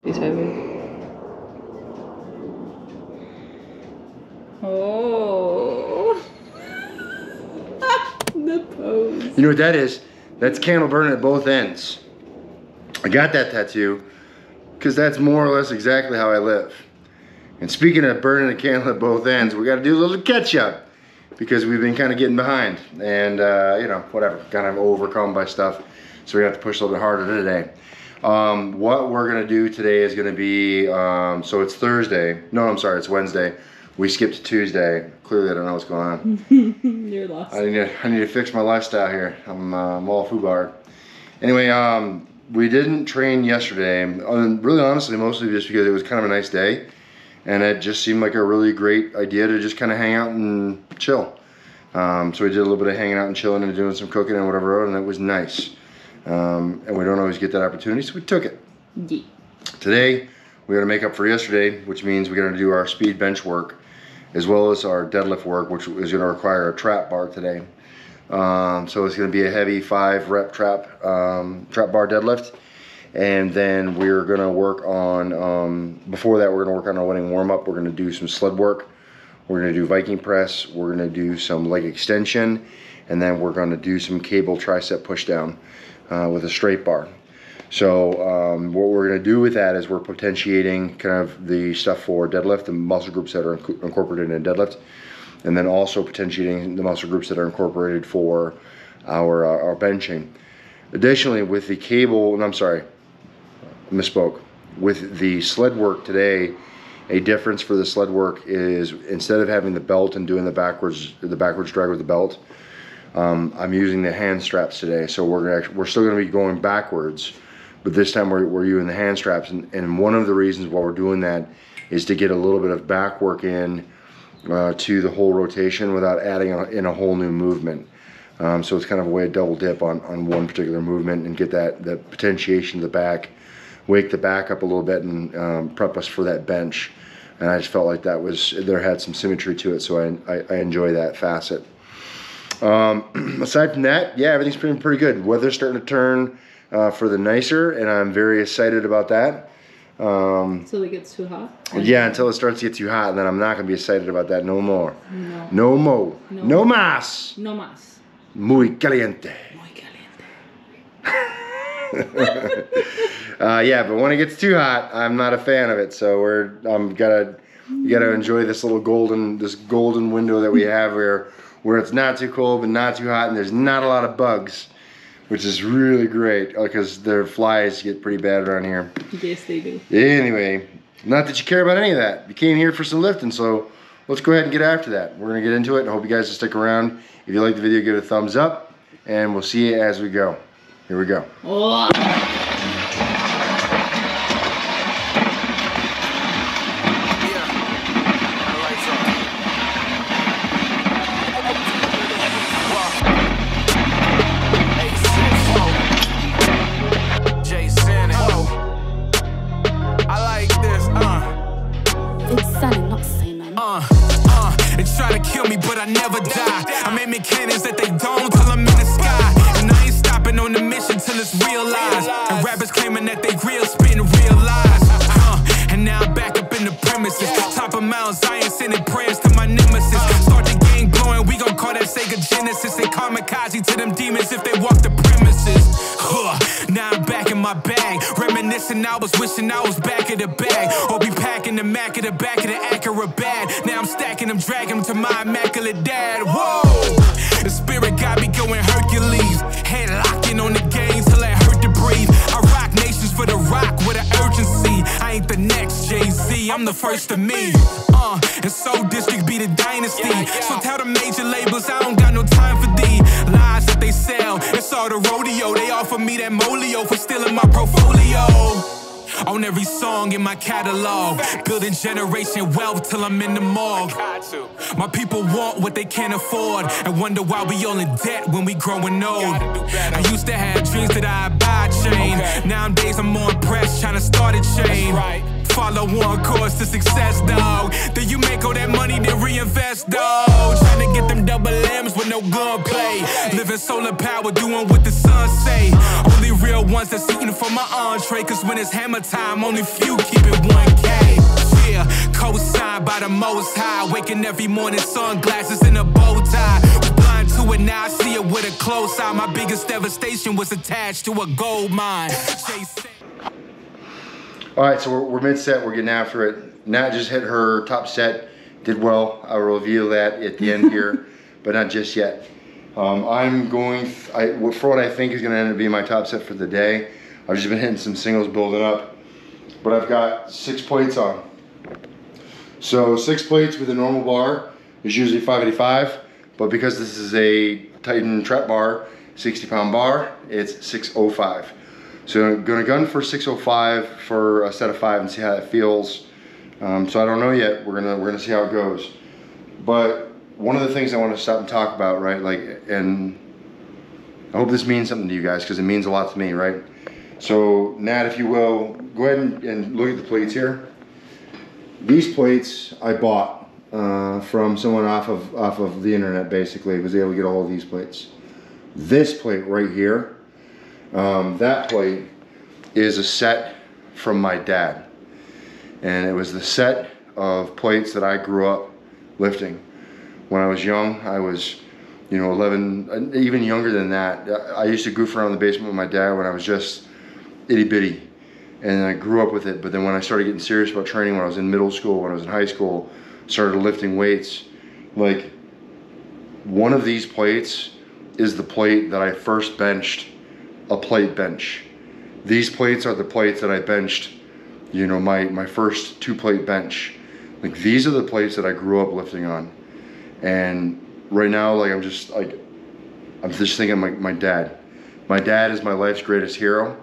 He's heavy. Oh. The pose. You know what that is? That's candle burning at both ends. I got that tattoo because that's more or less exactly how I live. And speaking of burning a candle at both ends, we got to do a little catch up because we've been kind of getting behind and you know, whatever, kind of overcome by stuff. So we have to push a little bit harder today. What we're gonna do today is gonna be, so it's Thursday. No, I'm sorry, it's Wednesday. We skipped Tuesday. Clearly I don't know what's going on. You're lost. I need to fix my lifestyle here. I'm all foobar. Anyway, we didn't train yesterday. Really honestly, mostly just because it was kind of a nice day. And it just seemed like a really great idea to just kind of hang out and chill. So we did a little bit of hanging out and chilling and doing some cooking and whatever, and it was nice. And we don't always get that opportunity, so we took it. Yeah. Today, we're gonna make up for yesterday, which means we're gonna do our speed bench work, as well as our deadlift work, which is gonna require a trap bar today. So it's gonna be a heavy 5-rep trap bar deadlift. And then we're gonna work on, before that, we're gonna work on our running warm up. We're gonna do some sled work. We're gonna do Viking press. We're gonna do some leg extension. And then we're gonna do some cable tricep push down with a straight bar. So what we're gonna do with that is we're potentiating kind of the stuff for deadlift, the muscle groups that are incorporated in deadlift. And then also potentiating the muscle groups that are incorporated for our benching. Additionally, with the cable, and I'm sorry, misspoke. With the sled work today, a difference for the sled work is instead of having the belt and doing the backwards drag with the belt, I'm using the hand straps today. So we're still going to be going backwards, but this time we're using the hand straps. And one of the reasons why we're doing that is to get a little bit of back work in to the whole rotation without adding in a whole new movement. So it's kind of a way to double dip on one particular movement and get the potentiation of the back, wake the back up a little bit and prep us for that bench. And I just felt like there had some symmetry to it, so I enjoy that facet. Aside from that, yeah, everything's been pretty good. Weather's starting to turn for the nicer, and I'm very excited about that. Until it gets too hot? Yeah, until it starts to get too hot, and then I'm not going to be excited about that no more. No. No more. No más. No más. Muy caliente. Muy caliente. Yeah, but when it gets too hot, I'm not a fan of it. So you gotta enjoy this little golden window that we have where it's not too cold but not too hot, and there's not a lot of bugs, which is really great because their flies get pretty bad around here. Yes, they do. Anyway, not that you care about any of that. You came here for some lifting, so let's go ahead and get after that. We're gonna get into it, and I hope you guys will stick around. If you like the video, give it a thumbs up, and we'll see you as we go. Here we go. Oh. They try to kill me, but I never die. I'm aiming cannons that they don't till I'm in the sky. And I ain't stopping on the mission till it's realized. And rappers claiming that they real, spitting real lies. And now I'm back up in the premises. Top of mountains, I ain't sending prayers to my nemesis. Start the game blowing, we gon' call that Sega Genesis. They kamikaze to them demons if they walk the premises. Now I'm back in my bag, reminiscing. I was wishing I was back of the bag, or be packing the Mac at the back of the Acura bag. Now I'm stacking them, dragging them to my immaculate dad. Whoa, the spirit got me going Hercules, head locking on the game till it hurt to breathe. I rock nations for the rock with an urgency. I ain't the next Jay-Z, I'm the first of me. And so district be the dynasty. So tell the major labels I don't got no time for the lies that they sell. It's all the rodeo. They offer me that molio for stealing my portfolio. On every song in my catalog, building generation wealth till I'm in the morgue. My people want what they can't afford and wonder why we all in debt when we growing old. I used to have dreams that I'd buy a chain. Nowadays I'm more impressed trying to start a chain. follow one course to success, dog. Then you make all that money, then reinvest, dog. Trying to get them double M's with no gunplay. Living solar power, doing what the sun say. Only real ones that's eating from my entree. Cause when it's hammer time, only few keep it 1K. Yeah, co-signed by the most high. Waking every morning, sunglasses and a bow tie. Was blind to it, now I see it with a close eye. My biggest devastation was attached to a gold mine. All right, so we're mid-set, we're getting after it. Nat just hit her top set, did well. I will reveal that at the end here, but not just yet. I'm going, for what I think is gonna end up being my top set for the day. I've just been hitting some singles building up, but I've got 6 plates on. So 6 plates with a normal bar is usually 585, but because this is a Titan trap bar, 60-pound bar, it's 605. So I'm gonna gun for 605 for a set of 5 and see how that feels. So I don't know yet. We're gonna see how it goes. But one of the things I want to stop and talk about, right? Like, and I hope this means something to you guys because it means a lot to me, right? So Nat, if you will, go ahead and look at the plates here. These plates I bought from someone off of the internet. Basically, was able to get a hold of these plates. This plate right here, that plate is a set from my dad, and it was the set of plates that I grew up lifting. When I was young, I was, 11, even younger than that. I used to goof around in the basement with my dad when I was just itty bitty, and I grew up with it. But then when I started getting serious about training, when I was in middle school, when I was in high school, started lifting weights, like one of these plates is the plate that I first benched a plate bench. These plates are the plates that I benched, my first 2-plate bench. Like, these are the plates that I grew up lifting on. And right now, like, I'm just thinking my dad. My dad is my life's greatest hero,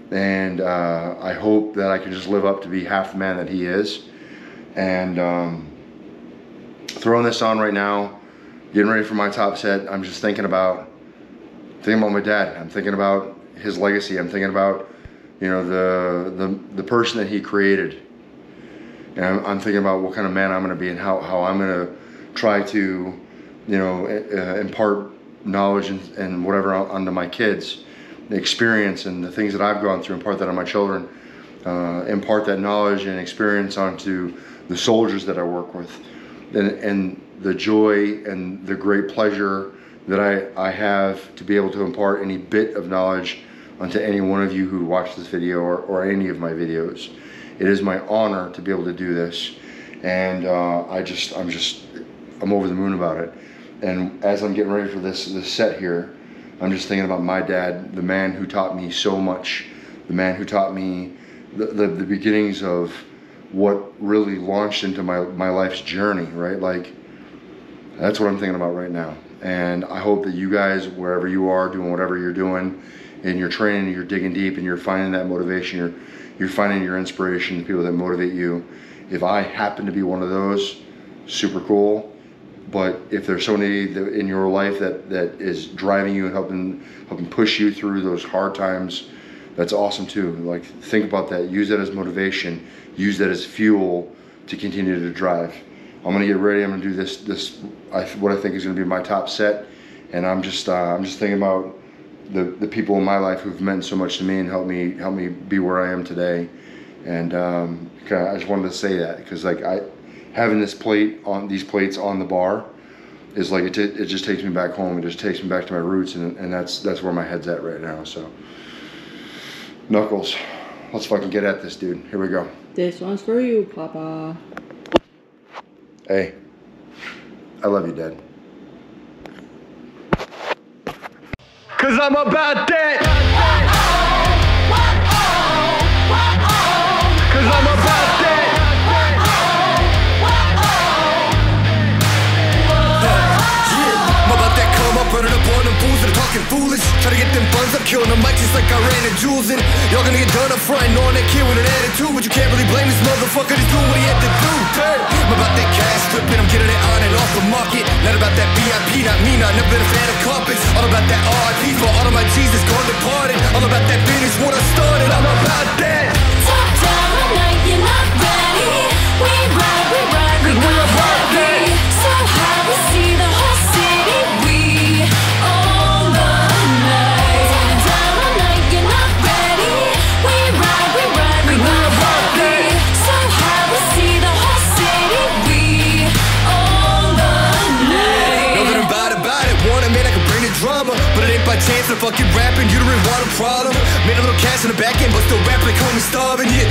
and I hope that I can just live up to be half the man that he is. And throwing this on right now, getting ready for my top set, I'm just thinking about my dad. I'm thinking about his legacy. I'm thinking about, the person that he created. And I'm thinking about what kind of man I'm going to be and how I'm going to try to, impart knowledge and whatever onto my kids, the experience and the things that I've gone through, impart that on my children, impart that knowledge and experience onto the soldiers that I work with, and the joy and the great pleasure that I have to be able to impart any bit of knowledge onto any one of you who watch this video or any of my videos. It is my honor to be able to do this, and I'm over the moon about it. And as I'm getting ready for this set here, I'm just thinking about my dad, the man who taught me so much, the man who taught me the beginnings of what really launched into my life's journey, right? Like, that's what I'm thinking about right now. And I hope that you guys, wherever you are, doing whatever you're doing, in your training, you're digging deep and you're finding that motivation, you're finding your inspiration, the people that motivate you. If I happen to be one of those, super cool. But if there's somebody in your life that is driving you and helping push you through those hard times, that's awesome too. Like, think about that. Use that as motivation. Use that as fuel to continue to drive. I'm gonna get ready. I'm gonna do what I think is gonna be my top set, and I'm just thinking about the people in my life who've meant so much to me and helped me be where I am today. And I just wanted to say that because, like, having these plates on the bar is like, it just takes me back home. It just takes me back to my roots, and that's where my head's at right now. So, Knuckles, let's fucking get at this, dude. Here we go. This one's for you, Papa. Hey, I love you, Dad. Cause I'm about that. Cause I'm about that. I'm about that come up, running up on them fools that are talking foolish. Try to get them funds up, killing them mic just like I ran the jewels in. Y'all gonna get done up front, knowing that kid with an attitude. But you can't really blame this motherfucker, he's doing what he had to do. Damn. I'm about that cash flipping, I'm getting it on and off the market. Not about that VIP, not me, not never been a fan of carpets. All about that RIP for all of my Jesus gone departed. All about that finish, what I started, I'm about that. Top down, I know you're not ready.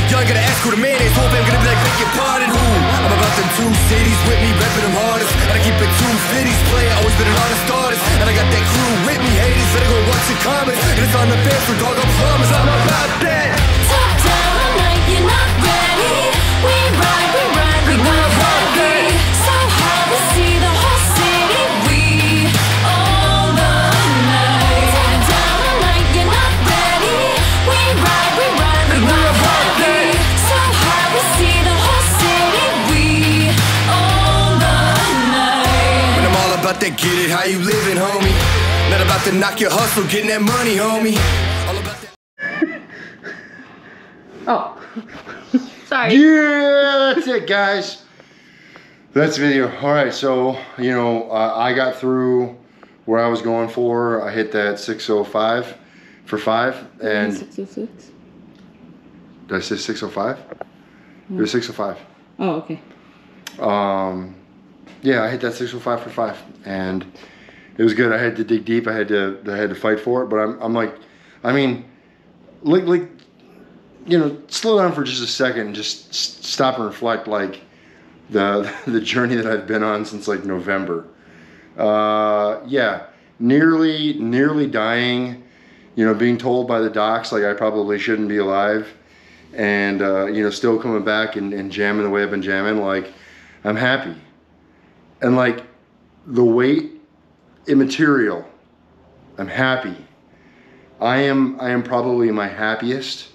Y'all gotta ask who the man is. Hope I'm gonna be like, beg your pardon, who? I'm about them 2 cities with me, reppin' them hardest. And I keep it 250s, player, always been an honest artist. And I got that crew with me, haters, better go watch the comments. And it's on the fence for dog, I promise I'm about that. Top down, like you're not ready. We ride, we ride, we go heavy. So hard we see the whole city. We own the night. Top down, like you're not ready. We ride, we ride, we go heavy. So hard we see the whole city. We own the night. But I'm all about that get it, how you living, homie. Not about to knock your hustle, getting that money, homie. All about that. Oh. Sorry. Yeah, that's it, guys. That's the video. All right, so, you know, I got through where I was going for. I hit that 605 for 5. And 606. Did I say 605? It was 605. Oh, okay. Yeah, I hit that 605 for 5, and it was good. I had to dig deep. I had to fight for it. But I'm like, I mean, like, you know, slow down for just a second and just stop and reflect, like the journey that I've been on since like November. Yeah, nearly dying. You know, being told by the docs like I probably shouldn't be alive, and you know, still coming back and jamming the way I've been jamming. Like, I'm happy, and like the weight immaterial. I'm happy. I am probably my happiest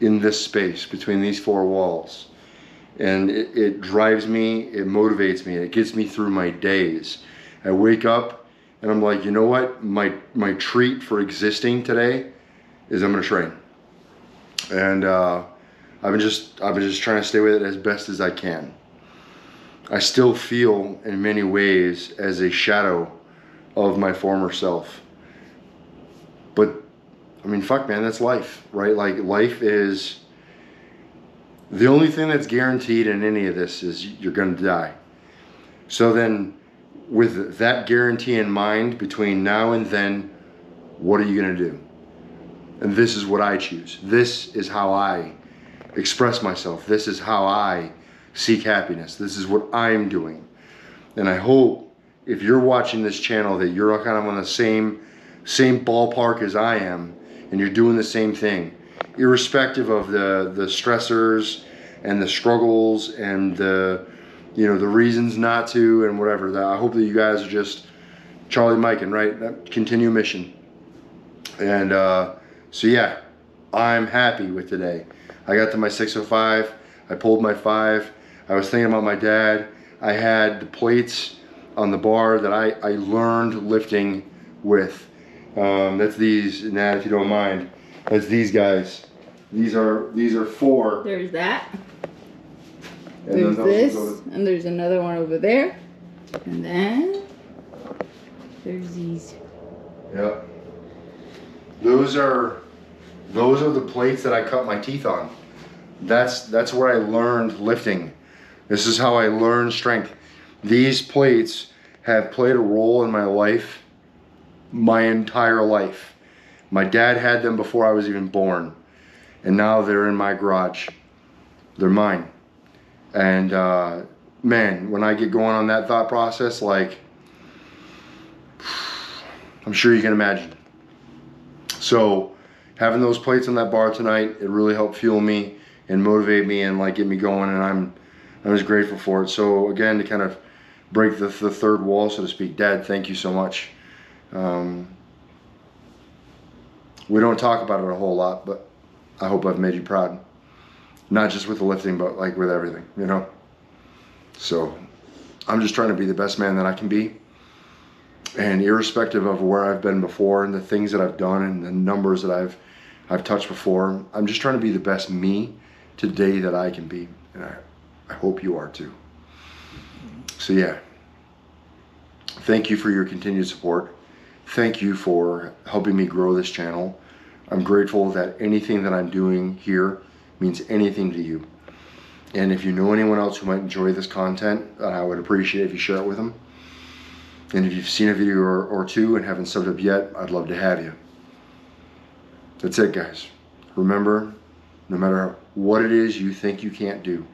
in this space between these 4 walls, and it drives me, it motivates me, and it gets me through my days. I wake up and I'm like, you know what, my treat for existing today is I'm gonna train, and I've been just trying to stay with it as best as I can. I still feel in many ways as a shadow of my former self, but I mean, fuck, man, that's life, right? Like, life is, the only thing that's guaranteed in any of this is you're gonna die. So then, with that guarantee in mind, between now and then, what are you gonna do? And this is what I choose. This is how I express myself. This is how I seek happiness. This is what I'm doing. And I hope, if you're watching this channel, that you're kind of on the same ballpark as I am, and you're doing the same thing, irrespective of the stressors and the struggles and the, you know, the reasons not to and whatever. I hope that you guys are just Charlie Miking, right? That continue mission. And so yeah, I'm happy with today. I got to my 605. I pulled my 5. I was thinking about my dad. I had the plates on the bar that I learned lifting with. That's these, Nat, if you don't mind. That's these guys. These are 4. There's that. And There's this, and there's another one over there, and then there's these. Yep. Those are the plates that I cut my teeth on. That's where I learned lifting. This is how I learned strength. These plates have played a role in my life, my entire life. My dad had them before I was even born, and now they're in my garage. They're mine. And man, when I get going on that thought process, like, I'm sure you can imagine. So having those plates on that bar tonight, it really helped fuel me and motivate me and like get me going, and I'm just grateful for it. So again, to kind of break the third wall, so to speak, Dad, thank you so much. We don't talk about it a whole lot, but I hope I've made you proud. Not just with the lifting, but like with everything, you know? So I'm just trying to be the best man that I can be. And irrespective of where I've been before and the things that I've done and the numbers that I've touched before, I'm just trying to be the best me today that I can be. And I hope you are too. So yeah, thank you for your continued support. Thank you for helping me grow this channel. I'm grateful that anything that I'm doing here means anything to you. And if you know anyone else who might enjoy this content, I would appreciate it if you share it with them. And if you've seen a video or two and haven't subbed up yet, I'd love to have you. That's it, guys. Remember, no matter what it is you think you can't do,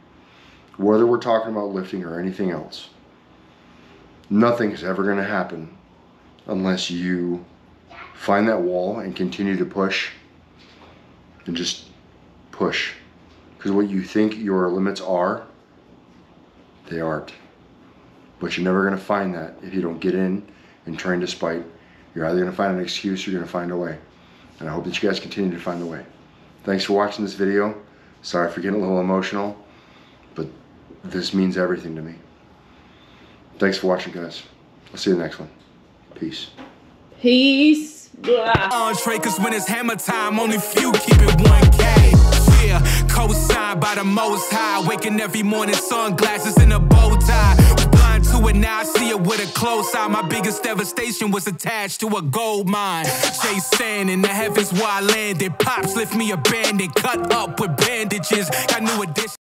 whether we're talking about lifting or anything else, nothing is ever going to happen unless you find that wall and continue to push and just push. Because what you think your limits are, they aren't. But you're never going to find that if you don't get in and train despite. You're either going to find an excuse or you're going to find a way. And I hope that you guys continue to find a way. Thanks for watching this video. Sorry for getting a little emotional, but this means everything to me. Thanks for watching, guys. I'll see you in the next one. Peace. Peace. Blah. Entree, cause when it's hammer time, only few keep it 1K. Yeah, co-signed by the most high. Waking every morning, sunglasses and a bow tie. Was blind to it, now I see it with a close eye. My biggest devastation was attached to a gold mine. Chase sand in the heavens where I landed. Pops lift me abandoned, cut up with bandages. Got new additions.